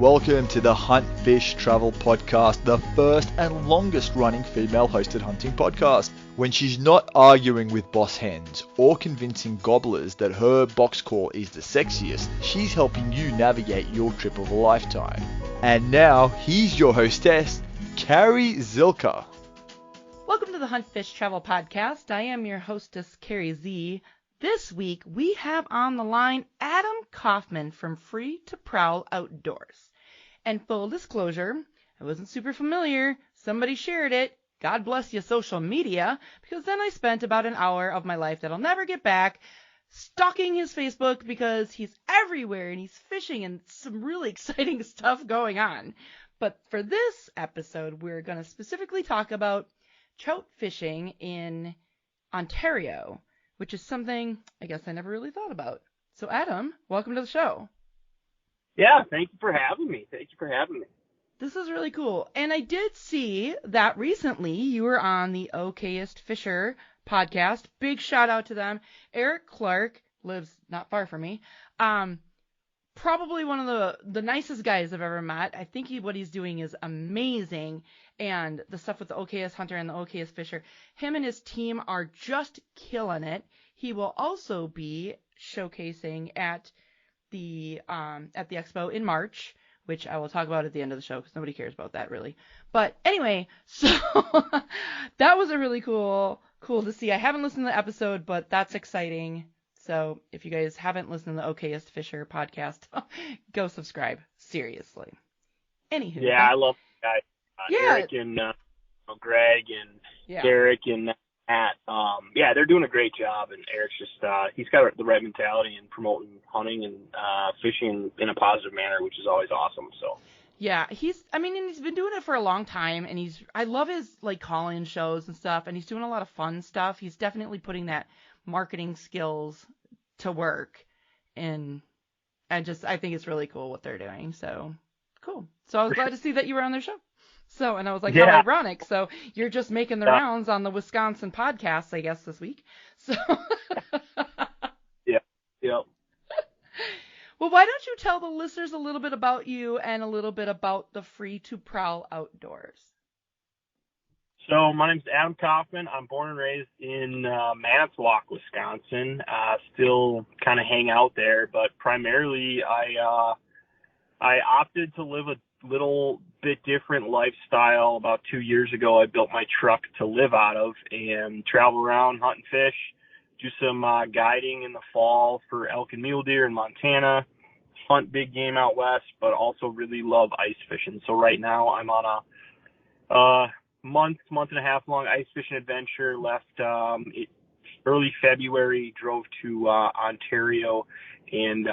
welcome to the Hunt Fish Travel podcast, the first and longest running female hosted hunting podcast. When she's not arguing with boss hens or convincing gobblers that her box call is the sexiest, she's helping you navigate your trip of a lifetime. And now, here's your hostess, Carrie Zilka. Welcome to the Hunt Fish Travel podcast. I am your hostess, Carrie Z. This week, we have on the line Adam Kaufman from Prowl Outdoors. And full disclosure, I wasn't super familiar. Somebody shared it. God bless you, social media, because then I spent about an hour of my life that I'll never get back stalking his Facebook because he's everywhere and he's fishing and some really exciting stuff going on. But for this episode, we're going to specifically talk about trout fishing in Ontario, which is something I guess I never really thought about. So Adam, welcome to the show. Yeah, thank you for having me. This is really cool. And I did see that recently you were on the Okayest Fisher podcast. Big shout out to them. Eric Clark lives not far from me. Probably one of the nicest guys I've ever met. I think what he's doing is amazing. And the stuff with the Okayest Hunter and the Okayest Fisher, him and his team are just killing it. He will also be showcasing at the Expo in March, which I will talk about at the end of the show because nobody cares about that really. But anyway, so that was a really cool to see. I haven't listened to the episode, but that's exciting. So if you guys haven't listened to the Okayest Fisher podcast, go subscribe. Seriously. Anywho. Yeah, I love the guys. Eric and Greg and Derek and Matt. Yeah, they're doing a great job. And Eric's just, he's got the right mentality in promoting hunting and fishing in a positive manner, which is always awesome. So. Yeah, and he's been doing it for a long time, and I love his call-in shows and stuff, and he's doing a lot of fun stuff. He's definitely putting that marketing skills to work, and I think it's really cool what they're doing. So cool. So I was glad to see that you were on their show. So, and I was like, how ironic. So you're just making the rounds on the Wisconsin podcasts, I guess, this week. So. Yep. Well, why don't you tell the listeners a little bit about you and a little bit about the Prowl Outdoors? So my name's Adam Kaufman. I'm born and raised in Manitowoc, Wisconsin. Still kind of hang out there, but primarily I opted to live a little bit different lifestyle. About 2 years ago, I built my truck to live out of and travel around, hunt and fish, do some guiding in the fall for elk and mule deer in Montana, hunt big game out west, but also really love ice fishing. So right now I'm on a month and a half long ice fishing adventure. Left early February, drove to Ontario, and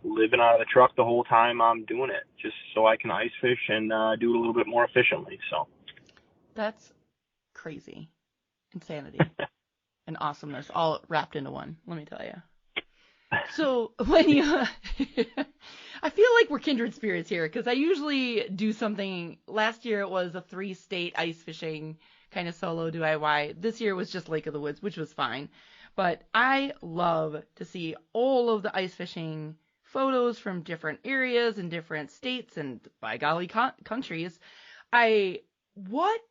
living out of the truck the whole time I'm doing it, just so I can ice fish and do it a little bit more efficiently. So that's crazy, insanity, and awesomeness all wrapped into one. Let me tell you. So when you, I feel like we're kindred spirits here because I usually do something. Last year it was a 3-state ice fishing kind of solo DIY. This year was just Lake of the Woods, which was fine. But I love to see all of the ice fishing photos from different areas and different states and, by golly, countries. What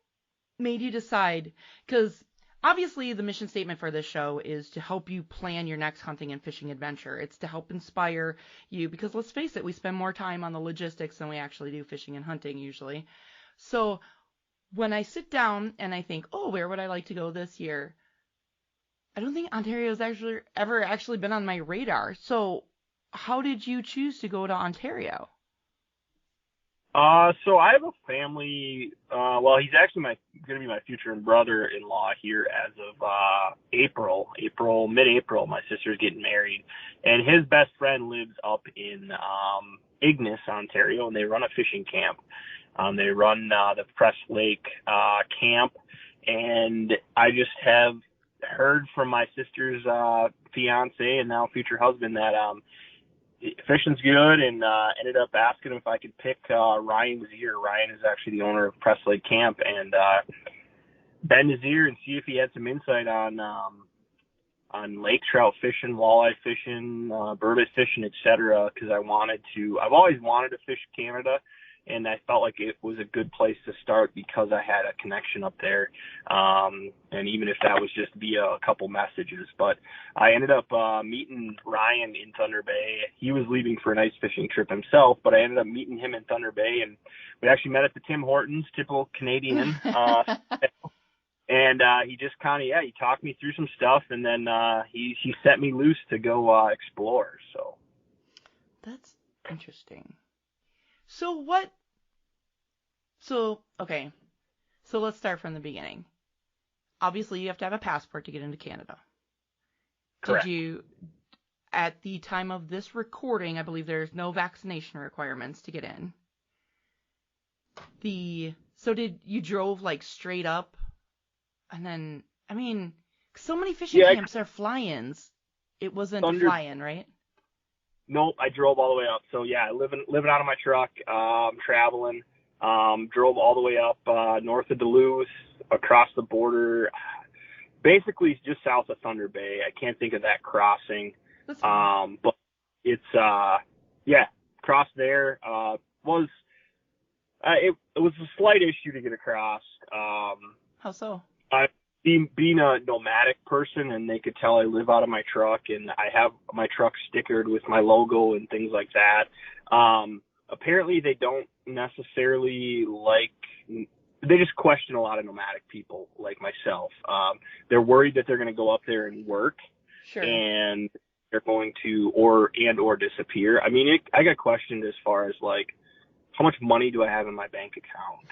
made you decide? Because obviously the mission statement for this show is to help you plan your next hunting and fishing adventure. It's to help inspire you because, let's face it, we spend more time on the logistics than we actually do fishing and hunting usually. So when I sit down and I think, oh, where would I like to go this year? I don't think Ontario's ever actually been on my radar. So how did you choose to go to Ontario? So I have a family, he's actually going to be my future brother-in-law here as of mid-April. My sister's getting married, and his best friend lives up in Ignis, Ontario, and they run a fishing camp. They run the Press Lake camp, and I just have heard from my sister's fiance and now future husband that fishing's good, and ended up asking him if I could pick Ryan Nazir. Ryan is actually the owner of Press Lake Camp, and Ben Nazir, and see if he had some insight on on lake trout fishing, walleye fishing, burbot fishing, etc. Because I've always wanted to fish Canada, and I felt like it was a good place to start because I had a connection up there. And even if that was just via a couple messages, but I ended up meeting Ryan in Thunder Bay. He was leaving for an ice fishing trip himself, but I ended up meeting him in Thunder Bay, and we actually met at the Tim Hortons, typical Canadian. And he just he talked me through some stuff, and then he set me loose to go explore. So that's interesting. So okay. So let's start from the beginning. Obviously, you have to have a passport to get into Canada. Correct. Did you, at the time of this recording, I believe there's no vaccination requirements to get in. So did you drove like straight up? And then, I mean, so many fishing camps are fly-ins. It wasn't a fly-in, right? Nope, I drove all the way up. So yeah, living out of my truck, traveling, drove all the way up north of Duluth, across the border, basically just south of Thunder Bay. I can't think of that crossing. But it's crossed there. It was a slight issue to get across. How so? Being a nomadic person, and they could tell I live out of my truck, and I have my truck stickered with my logo and things like that. Apparently they don't necessarily they just question a lot of nomadic people like myself. They're worried that they're going to go up there and work, sure, and they're going to or disappear. I mean, I got questioned as far as like, how much money do I have in my bank account?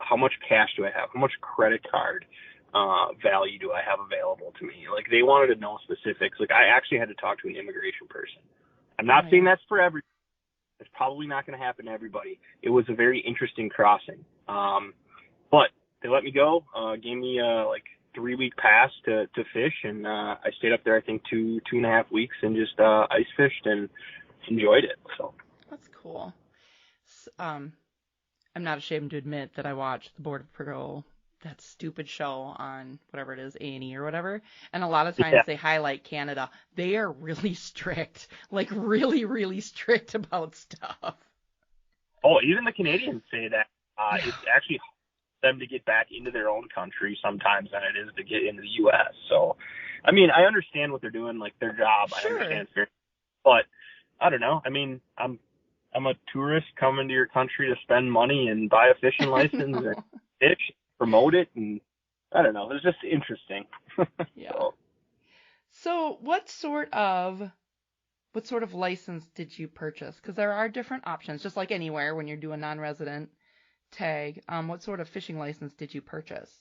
How much cash do I have? How much credit card value do I have available to me? Like, they wanted to know specifics. Like, I actually had to talk to an immigration person. I'm not saying that's for everybody. It's probably not going to happen to everybody. It was a very interesting crossing. But they let me go, gave me a 3-week pass to fish, and I stayed up there, I think, 2.5 weeks, and just ice fished and enjoyed it. So that's cool. I'm not ashamed to admit that I watched the Border Patrol, that stupid show on whatever it is, A&E or whatever. And a lot of times they highlight Canada. They are really strict, like really, really strict about stuff. Oh, even the Canadians say that. It's actually them to get back into their own country sometimes than it is to get into the U.S. So, I mean, I understand what they're doing, like their job. Sure. I understand. But I don't know. I mean, I'm a tourist coming to your country to spend money and buy a fishing license and fish, promote it, and I don't know. It's just interesting. Yeah. So what sort of license did you purchase? Because there are different options, just like anywhere when you're doing non-resident tag. What sort of fishing license did you purchase?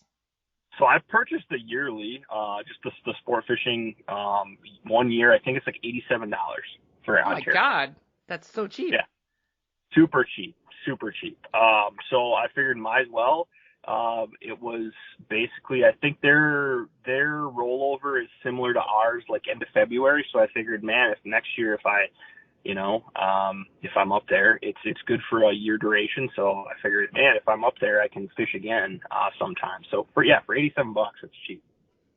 So I purchased the yearly, just the sport fishing 1 year. I think it's like $87 for Ontario. Oh my God, that's so cheap. Yeah. Super cheap. So I figured might as well. It was basically, I think their rollover is similar to ours, like end of February. So I figured, man, if next year, if I'm up there, it's good for a year duration. So I figured, man, if I'm up there, I can fish again sometime. So for $87, it's cheap.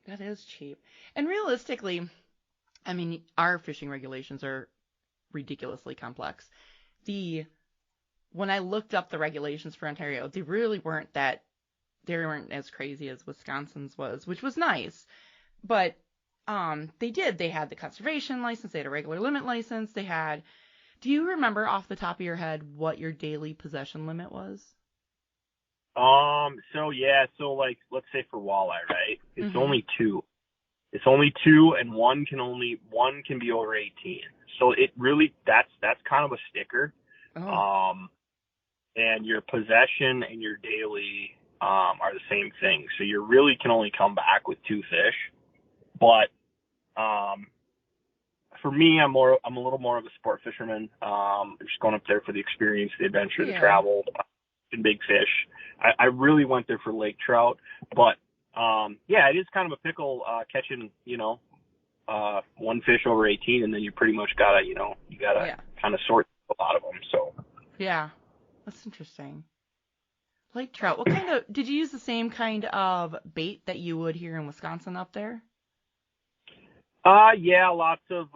That is cheap. And realistically, I mean, our fishing regulations are ridiculously complex. When I looked up the regulations for Ontario, they weren't as crazy as Wisconsin's was, which was nice. But they had the conservation license, they had a regular limit license, do you remember off the top of your head what your daily possession limit was? So like, let's say for walleye, right? It's only 2. It's only 2, and one can be over 18. So it really, that's kind of a sticker. Oh. And your possession and your daily are the same thing. So you really can only come back with 2 fish. But for me, I'm a little more of a sport fisherman. I'm just going up there for the experience, the adventure, the travel, and big fish. I really went there for lake trout. But it is kind of a pickle catching, one fish over 18, and then you pretty much gotta kind of sort a lot of them. So yeah, that's interesting. Lake trout. What did you use the same kind of bait that you would here in Wisconsin up there? Yeah, lots of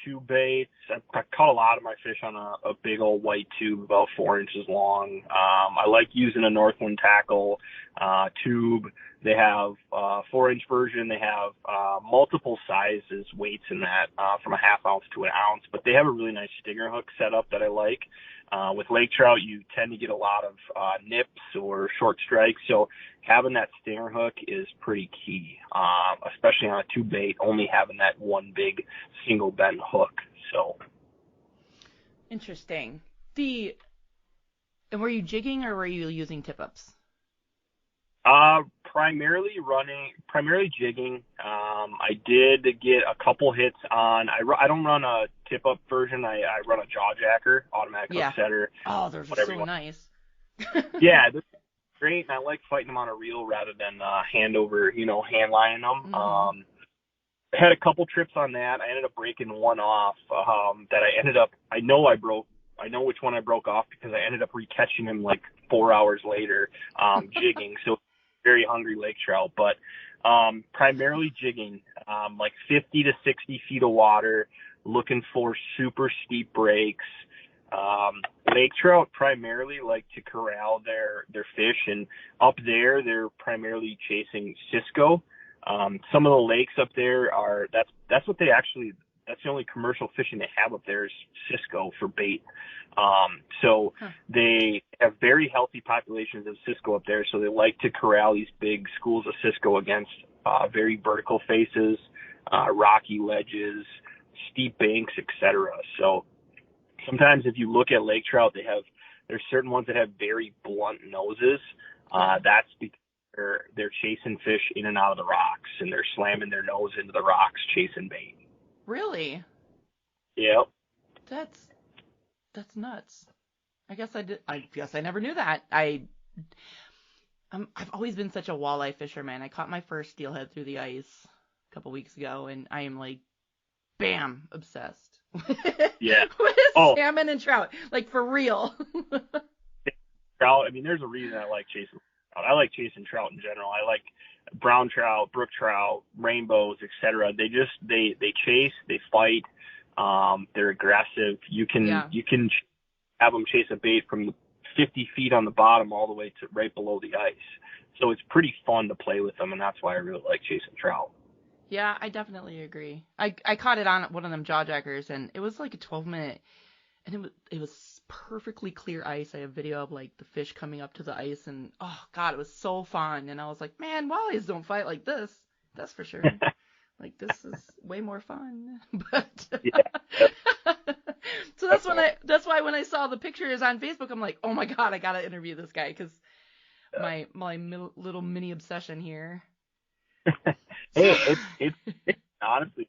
tube baits. I caught a lot of my fish on a big old white tube, about 4 inches long. I like using a Northland tackle tube. They have 4-inch version. They have multiple sizes weights in that, from a half ounce to an ounce. But they have a really nice stinger hook setup that I like. With lake trout, you tend to get a lot of nips or short strikes, so having that stinger hook is pretty key, especially on a tube bait, only having that one big single bend hook. So Interesting. And were you jigging or were you using tip-ups? Primarily jigging. I did get a couple hits on. I don't run a tip up version. I run a jaw jacker, automatic hook setter. Oh, those are so nice. Yeah, they're great, and I like fighting them on a reel rather than hand lining them. Mm-hmm. I had a couple trips on that. I ended up breaking one off. I know which one I broke off because I ended up recatching him like 4 hours later, jigging. So very hungry lake trout, but primarily jigging, like 50 to 60 feet of water, looking for super steep breaks. Lake trout primarily like to corral their fish, and up there they're primarily chasing Cisco. Some of the lakes up there that's the only commercial fishing they have up there is Cisco for bait. They have very healthy populations of Cisco up there, so they like to corral these big schools of Cisco against very vertical faces, rocky ledges, steep banks, etc. So sometimes if you look at lake trout, there's certain ones that have very blunt noses. That's because they're chasing fish in and out of the rocks, and they're slamming their nose into the rocks chasing bait. Really? Yep. That's nuts. I guess I never knew that. I've always been such a walleye fisherman. I caught my first steelhead through the ice a couple weeks ago, and I am like, bam, obsessed. Yeah. With salmon and trout, like for real. Trout. I mean, there's a reason I like chasing trout. I like chasing trout in general. I like brown trout, brook trout, rainbows, etc. They chase, they fight. They're aggressive. You can have them chase a bait from 50 feet on the bottom all the way to right below the ice. So it's pretty fun to play with them, and that's why I really like chasing trout. Yeah, I definitely agree. I caught it on one of them jaw jackers, and it was like a 12-minute, and it was perfectly clear ice. I have video of like the fish coming up to the ice, and oh god, it was so fun. And I was like, man, walleyes don't fight like this. That's for sure. Like, this is way more fun. But so that's why when I saw the pictures on Facebook, I'm like, oh my god, I gotta interview this guy, because my little mini obsession here. Hey, it's honestly,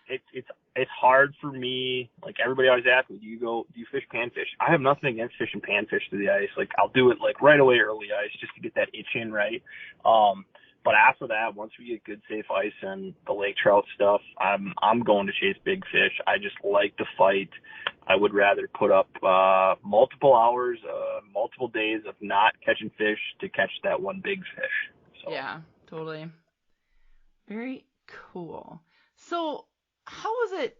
it's hard for me. Like, everybody always asks me, do you fish panfish? I have nothing against fishing panfish through the ice. Like, I'll do it like right away early ice just to get that itch in right. But after that, once we get good safe ice and the lake trout stuff, I'm going to chase big fish. I just like to fight. I would rather put up multiple hours, multiple days of not catching fish to catch that one big fish. So. Yeah, totally. Very cool. So, how was it?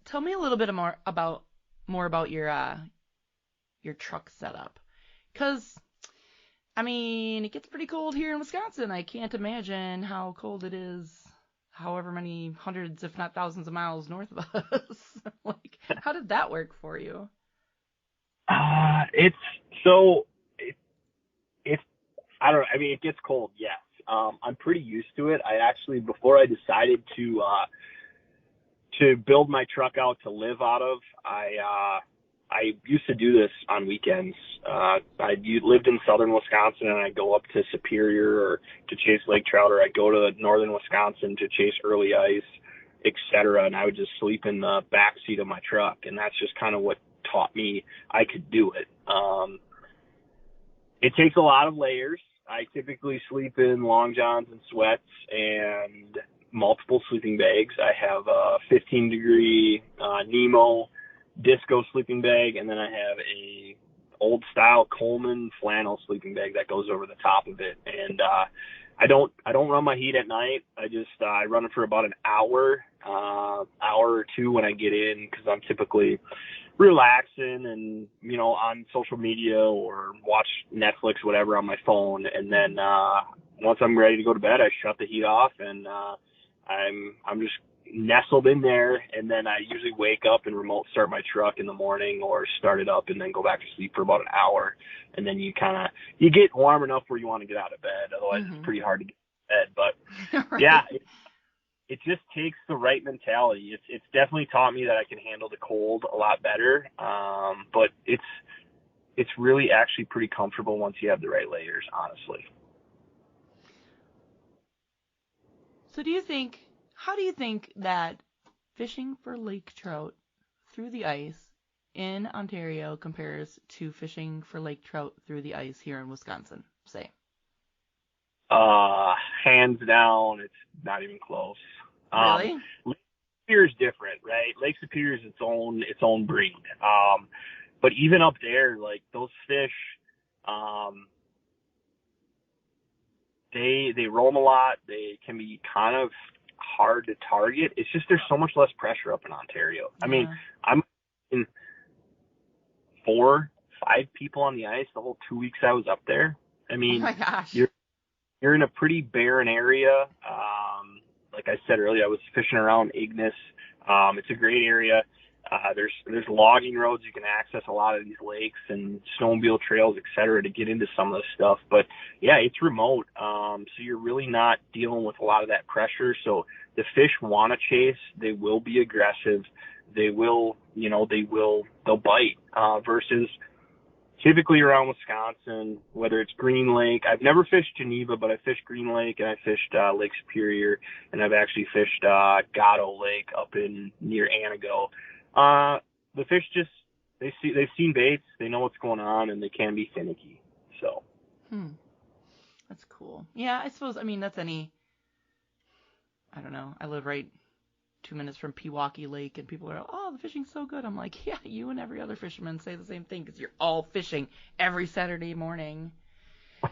Tell me a little bit more about your truck setup, because I mean, it gets pretty cold here in Wisconsin. I can't imagine how cold it is however many hundreds, if not thousands of miles north of us. Like, how did that work for you? I don't know. I mean, it gets cold, yes. I'm pretty used to it. I actually, before I decided to build my truck out to live out of, I used to do this on weekends. I lived in southern Wisconsin, and I'd go up to Superior or to chase lake trout, or I'd go to northern Wisconsin to chase early ice, etc. And I would just sleep in the back seat of my truck, and that's just kind of what taught me I could do it. It takes a lot of layers. I typically sleep in long johns and sweats and multiple sleeping bags. I have a 15-degree Nemo disco sleeping bag, and then I have a old style Coleman flannel sleeping bag that goes over the top of it. And I don't run my heat at night. I run it for about an hour or two when I get in, because I'm typically relaxing and, on social media or watch Netflix, whatever, on my phone. And then once I'm ready to go to bed, I shut the heat off, and I'm just nestled in there. And then I usually wake up and remote start my truck in the morning, or start it up and then go back to sleep for about an hour. And then you get warm enough where you want to get out of bed. Otherwise, It's pretty hard to get out of bed. But yeah, it just takes the right mentality. It's definitely taught me that I can handle the cold a lot better. But it's really actually pretty comfortable once you have the right layers, honestly. So how do you think that fishing for lake trout through the ice in Ontario compares to fishing for lake trout through the ice here in Wisconsin, say? Hands down, it's not even close. Really? Lake Superior is different, right? Lake Superior is its own breed. But even up there, like, those fish, they roam a lot. They can be kind of hard to target. It's just there's so much less pressure up in Ontario. I mean, I'm in 4-5 people on the ice the whole 2 weeks I was up there. I mean, oh my gosh. You're in a pretty barren area. Like I said earlier, I was fishing around Ignis. It's a great area. There's logging roads. You can access a lot of these lakes and snowmobile trails, et cetera, to get into some of this stuff. But yeah, it's remote. So you're really not dealing with a lot of that pressure. So the fish want to chase. They will be aggressive. They'll bite, versus typically around Wisconsin, whether it's Green Lake. I've never fished Geneva, but I fished Green Lake, and I fished Lake Superior, and I've actually fished Gatto Lake up in near Anago. The fish they've seen baits, they know what's going on, and they can be finicky. So. That's cool. Yeah, I suppose, that's I don't know, I live right 2 minutes from Pewaukee Lake, and people are, oh, the fishing's so good. I'm like, yeah, you and every other fisherman say the same thing, because you're all fishing every Saturday morning.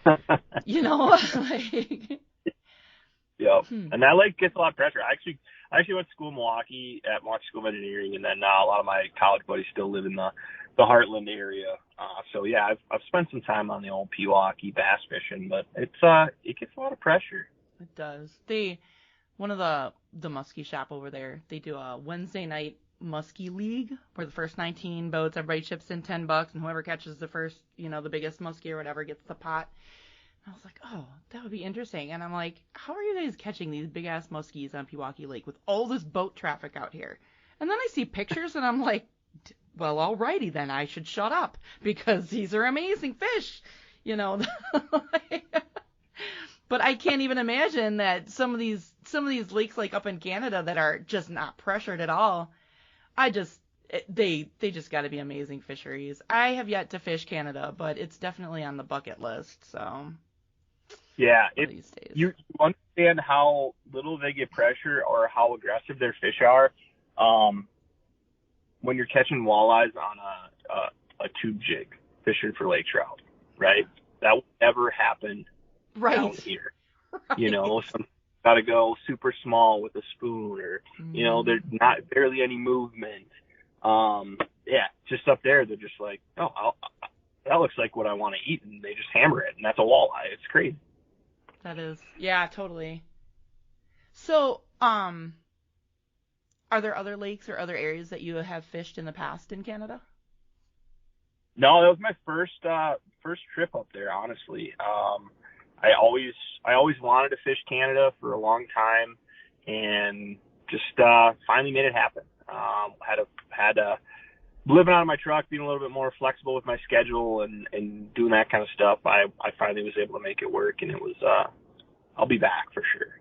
Like. Yep. And that lake gets a lot of pressure. I actually went to school in Milwaukee at Milwaukee School of Engineering, and then a lot of my college buddies still live in the Heartland area. So yeah, I've spent some time on the old Pewaukee bass fishing, but it gets a lot of pressure. It does. One of the muskie shop over there, they do a Wednesday night muskie league where the first 19 boats, everybody chips in $10, and whoever catches the first, the biggest muskie or whatever gets the pot. And I was like, oh, that would be interesting. And I'm like, how are you guys catching these big ass muskies on Pewaukee Lake with all this boat traffic out here? And then I see pictures, and I'm like, well, alrighty then, I should shut up, because these are amazing fish, But I can't even imagine that some of these lakes, like up in Canada, that are just not pressured at all. They just got to be amazing fisheries. I have yet to fish Canada, but it's definitely on the bucket list. So yeah, you understand how little they get pressure or how aggressive their fish are when you're catching walleyes on a tube jig fishing for lake trout, right? That would never happen down here. Right. Some got to go super small with a spoon, or there's not barely any movement. Just up there, they're just like, oh, that looks like what I want to eat, and they just hammer it, and that's a walleye. It's crazy. That is, yeah, totally. So, are there other lakes or other areas that you have fished in the past in Canada? No, that was my first trip up there, honestly. I always wanted to fish Canada for a long time, and just finally made it happen. Had living out of my truck, being a little bit more flexible with my schedule and doing that kind of stuff. I finally was able to make it work, and it was I'll be back for sure.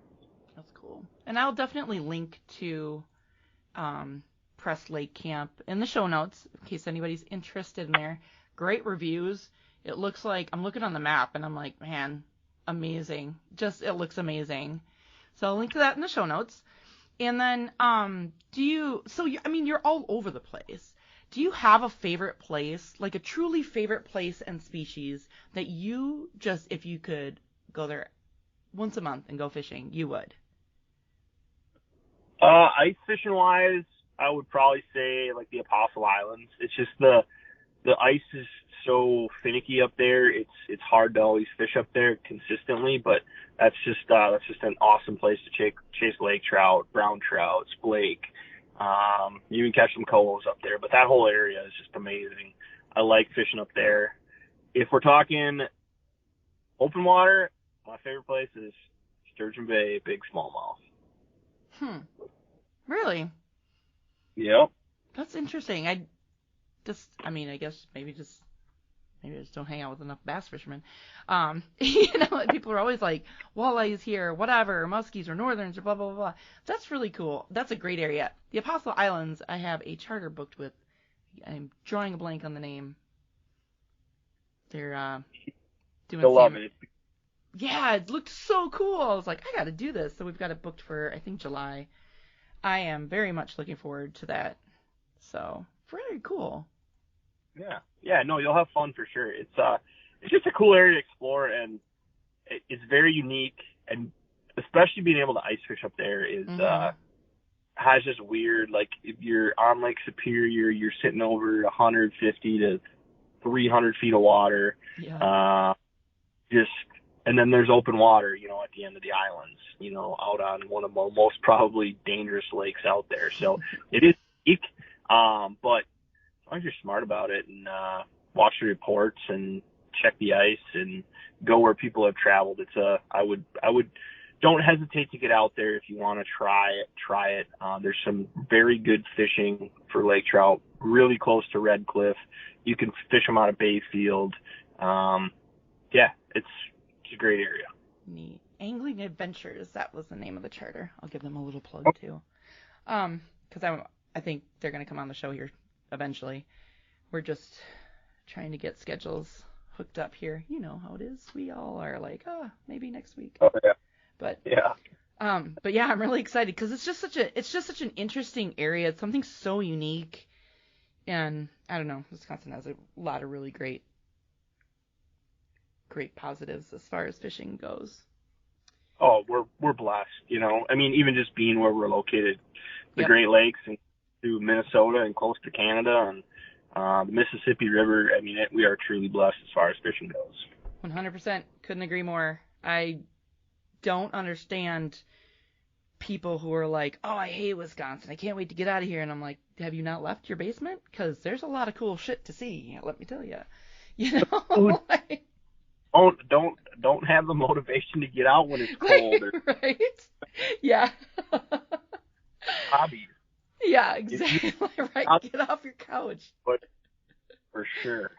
That's cool. And I'll definitely link to Press Lake Camp in the show notes in case anybody's interested in there. Great reviews. It looks like, I'm looking on the map and I'm like, man, amazing. It looks amazing. So I'll link to that in the show notes. And then, you're all over the place. Do you have a favorite place, like a truly favorite place and species that you just, if you could go there once a month and go fishing, you would? Ice fishing wise, I would probably say like the Apostle Islands. It's just the ice is so finicky up there. It's hard to always fish up there consistently, but that's just an awesome place to chase lake trout, brown trout, splake. You can catch some colos up there, but that whole area is just amazing. I like fishing up there. If we're talking open water, my favorite place is Sturgeon Bay, Big Smallmouth. Really? Yep. That's interesting. I guess maybe I just don't hang out with enough bass fishermen. People are always like, walleyes here, whatever, muskies or northerns or blah, blah, blah, blah. That's really cool. That's a great area. The Apostle Islands, I have a charter booked with. I'm drawing a blank on the name. They're doing You'll love it. Yeah, it looked so cool. I was like, I got to do this. So we've got it booked for, I think, July. I am very much looking forward to that. So, very cool. Yeah, no, you'll have fun for sure. It's just a cool area to explore, and it's very unique, and especially being able to ice fish up there is has just weird, like if you're on Lake Superior, you're sitting over 150 to 300 feet of water. Yeah. And then there's open water, at the end of the islands, out on one of the most probably dangerous lakes out there. So it is unique, but as long as you're smart about it and watch the reports and check the ice and go where people have traveled, I would don't hesitate to get out there if you want to try it. There's some very good fishing for lake trout, really close to Red Cliff. You can fish them out of Bayfield. It's a great area. Neat. Angling Adventures, that was the name of the charter. I'll give them a little plug too. Because I think they're going to come on the show here eventually. We're just trying to get schedules hooked up here. You know how it is. We all are like, maybe next week. Oh yeah. But yeah. I'm really excited because it's just such an interesting area. It's something so unique, and I don't know. Wisconsin has a lot of really great positives as far as fishing goes. Oh, we're blessed. Even just being where we're located, the Great Lakes and through Minnesota and close to Canada and the Mississippi River. We are truly blessed as far as fishing goes. 100%. Couldn't agree more. I don't understand people who are like, oh, I hate Wisconsin. I can't wait to get out of here. And I'm like, have you not left your basement? Because there's a lot of cool shit to see. Let me tell you. Don't have the motivation to get out when it's cold. Right? Yeah. Hobbies. Yeah, exactly. Right. Get off your couch. But for sure.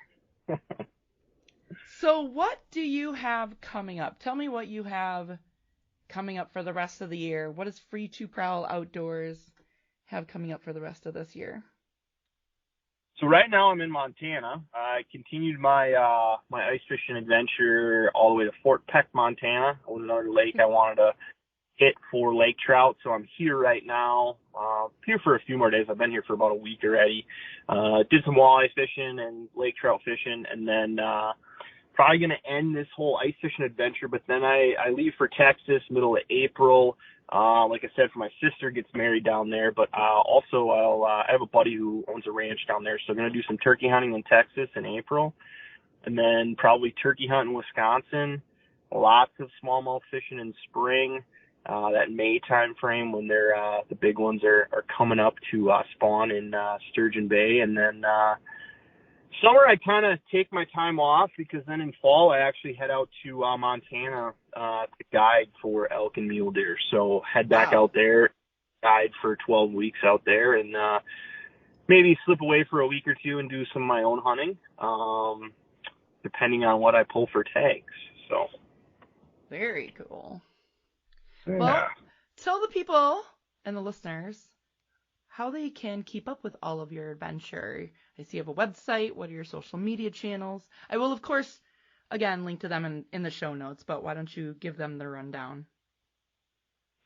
So what do you have coming up? Tell me what you have coming up for the rest of the year. What does Free to Prowl Outdoors have coming up for the rest of this year? So right now I'm in Montana. I continued my my ice fishing adventure all the way to Fort Peck, Montana. It was another lake I wanted to hit for lake trout. So I'm here right now. Here for a few more days. I've been here for about a week already. Did some walleye fishing and lake trout fishing, and then probably going to end this whole ice fishing adventure. But then I leave for Texas middle of April. Like I said, my sister gets married down there, but also I have a buddy who owns a ranch down there, so I'm going to do some turkey hunting in Texas in April, and then probably turkey hunt in Wisconsin. Lots of smallmouth fishing in spring, that May time frame when they're the big ones are coming up to spawn in Sturgeon Bay, and then summer I kind of take my time off because then in fall I actually head out to Montana to guide for elk and mule deer. So head back out there, guide for 12 weeks out there, and maybe slip away for a week or two and do some of my own hunting, depending on what I pull for tags. So very cool. Yeah. Well, tell the people and the listeners how they can keep up with all of your adventure. I see you have a website. What are your social media channels? I will, of course, again, link to them in the show notes, but why don't you give them the rundown?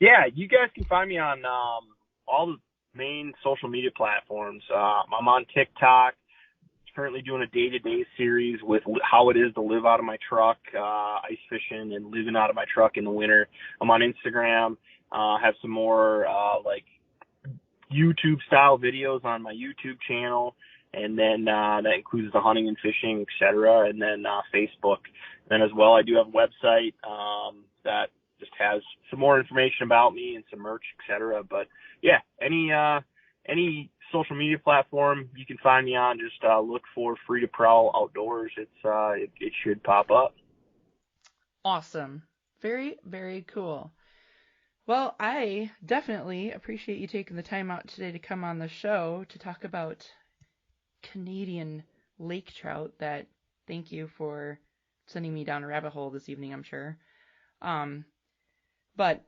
Yeah, you guys can find me on all the main social media platforms. I'm on TikTok, currently doing a day-to-day series with how it is to live out of my truck, ice fishing and living out of my truck in the winter. I'm on Instagram, have some more like YouTube style videos on my YouTube channel. And then that includes the hunting and fishing, etc. And then Facebook. And then as well, I do have a website that just has some more information about me and some merch, etc. But yeah, any social media platform you can find me on, just look for Free to Prowl Outdoors. It should pop up. Awesome. Very, very cool. Well, I definitely appreciate you taking the time out today to come on the show to talk about Canadian lake trout. Thank you for sending me down a rabbit hole this evening, I'm sure. But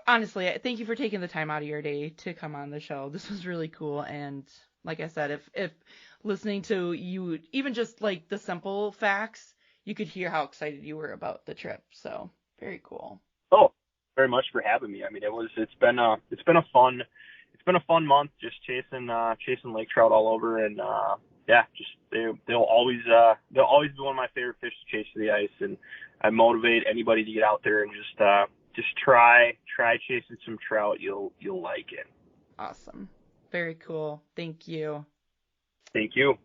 honestly, thank you for taking the time out of your day to come on the show. This was really cool. And like I said, if listening to you, even just like the simple facts, you could hear how excited you were about the trip. So very cool. Oh, very much for having me. I mean, it's been a fun month just chasing lake trout all over, and they'll always be one of my favorite fish to chase to the ice, and I motivate anybody to get out there and just try chasing some trout. You'll like it. Awesome. Very cool. Thank you. Thank you.